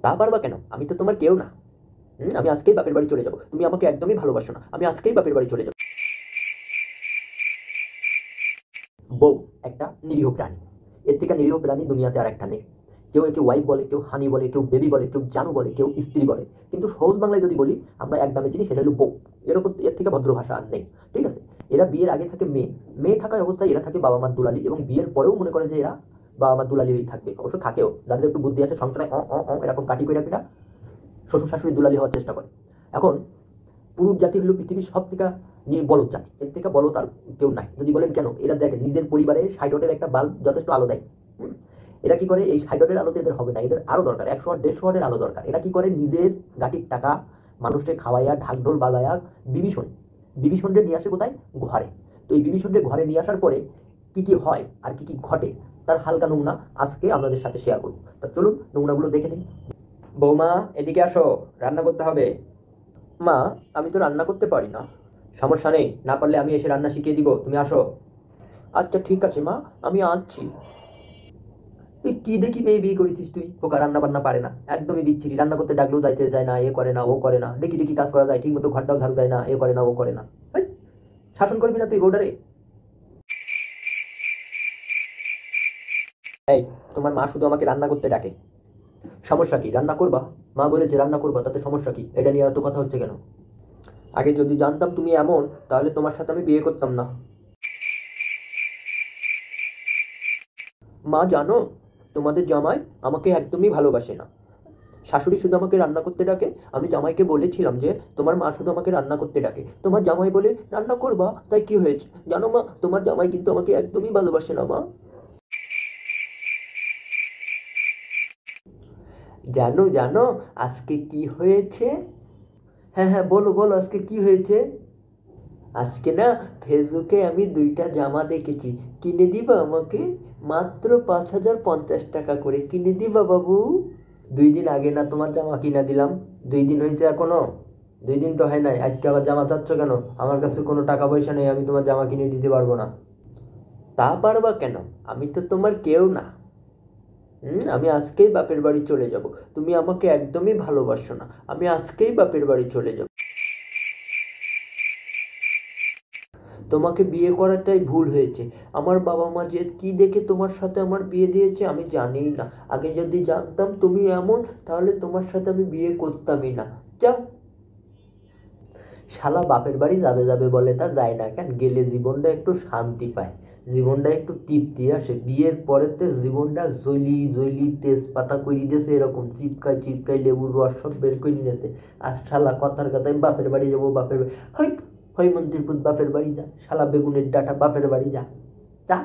তা পারবা কেন? আমি তো তোমার কেউ না। আমি আজকেই বাপের বাড়ি চলে যাব। তুমি আমাকে একদমই ভালোবাসো না। আমি আজকেই বাপের বাড়ি চলে যাব। বউ একটা নিরীহ প্রাণী। এর থেকে নিরীহ প্রাণী দুনিয়াতে আর একটা নেই। কেউ একে ওয়াইফ বলে, কেউ হানি বলে, কেউ বেবি বলে, কেউ জানু বলে, কেউ স্ত্রী বলে। কিন্তু সহজ বাংলায় যদি বলি, আমরা এক নামে চিনি, সেটা হলো বউ। এরকম এর থেকে ভদ্র ভাষা আর নেই। ঠিক আছে? এরা বিয়ের আগে থাকে মেয়ে। মেয়ে থাকা অবস্থায় এরা থাকে বাবা মার দুলালি, এবং বিয়ের পরেও মনে করে যে এরা বাবা মার দুলালি হয়েই থাকবে। অবশ্য থাকেও, যাদের একটু বুদ্ধি আছে, সংসারে এরকম কাটি করে একটা শ্বশুর শাশুড়ি দুলালি হওয়ার চেষ্টা করে। এখন পুরুষ জাতি হলো পৃথিবীর সব থেকে বলদ জাতি। এর থেকে বলদ আর কেউ নাই। যদি বলেন কেন, এরা দেখেন নিজের পরিবারে 60 একটা বাল্ব যথেষ্ট আলো দেয়। এরা কি করে, এই 60 আলোতে এদের হবে না, এদের আরো দরকার 100 ওয়াট 150 ওয়াটের আলো দরকার। এরা কি করে, নিজের গাটির টাকা মানুষকে খাওয়াইয়া ঢাকঢোল বাজায়া বিভীষণে নিয়ে আসে কোথায়? ঘরে। তো এই বিভীষণে ঘরে নিয়ে আসার পরে কি কি হয় আর কি কি ঘটে, তার হালকা নমুনা আজকে আপনাদের সাথে শেয়ার করবো। তা চলুন নমুনাগুলো দেখে নিন। বৌমা, এদিকে আসো, রান্না করতে হবে। মা, আমি তো রান্না করতে পারি না। সমস্যা নেই, না পারলে আমি এসে রান্না শিখিয়ে দিব, তুমি আসো। আচ্ছা ঠিক আছে মা, আমি আসছি। তুই কি দেখি মেয়ে বিয়ে করেছিস তুই? খোকা রান্না বান্না পারে না, একদমই বিচ্ছিরি। রান্না করতে ডাকলেও যাইতে যায় না, এ করে না, ও করে না। দেখি দেখি কাজ করা যায়, ঠিক মতো ঘরটাও ঝাড়ু দেয় না, এ করে না, ও করে না। হেই, শাসন করবি না তুই বউডারে? এই, তোমার মা শুধু আমাকে রান্না করতে ডাকে। সমস্যা কি? রান্না করবা। মা বলেছে রান্না করবা, তাতে সমস্যা কি? এটা নিয়ে এত কথা হচ্ছে কেন? আগে যদি জানতাম তুমি এমন, তাহলে তোমার সাথে আমি বিয়ে করতাম না। মা জানো, তোমাদের জামাই আমাকে একদমই ভালোবাসে না। শাশুড়ি শুধু আমাকে রান্না করতে ডাকে। আমি জামাইকে বলেছিলাম যে তোমার মা শুধু আমাকে রান্না করতে ডাকে। তোমার জামাই বলে রান্না করবা, তাই কি হয়েছে? জানো মা, তোমার জামাই কিন্তু আমাকে একদমই ভালোবাসে না মা। জানো জানো আজকে কি হয়েছে? হ্যাঁ হ্যাঁ, বলো বলো, আজকে কি হয়েছে? আজকে না, ফেসবুকে আমি 2টা জামা দেখেছি। কিনে দিবা আমাকে? মাত্র 5,050 টাকা করে। কিনে দিবা বাবু? 2 দিন আগে না তোমার জামা কিনা দিলাম? 2 দিন হয়েছে এখনো? 2 দিন তো হয় নাই, আজকে আবার জামা চাচ্ছ কেন? আমার কাছে কোনো টাকা পয়সা নেই, আমি তোমার জামা কিনে দিতে পারবো না। তা পারবা কেন? আমি তো তোমার কেউ না। আমি আজকেই বাপের বাড়ি চলে যাব। তুমি আমাকে একদমই ভালোবাসো না। আমি আজকেই বাপের বাড়ি চলে যাব। তোমাকে বিয়ে করাটাই ভুল হয়েছে। আমার বাবা মা যে কি দেখে তোমার সাথে আমার বিয়ে দিয়েছে আমি জানিই না। আগে যদি জানতাম তুমি এমন, তাহলে তোমার সাথে আমি বিয়ে করতামই না। যাও। শালা বাপের বাড়ি যাবে যাবে বলে তা যায় না কেন? গেলে জীবনটা একটু শান্তি পায়, জীবনটা একটু তৃপ্তি আসে। বিয়ের পরেতে জীবনটা জলি জলি তেজপাতা করি দিয়েছে, এরকম চিপকায় চিপকায় লেবুর রস সব বের করে নিয়েছে। আর শালা কথার কথায় বাপের বাড়ি যাবো, বাপের বাড়ি হয়। হয় মন্দিরপুর বাপের বাড়ি যা, শালা বেগুনের ডাটা বাপের বাড়ি যা। যা।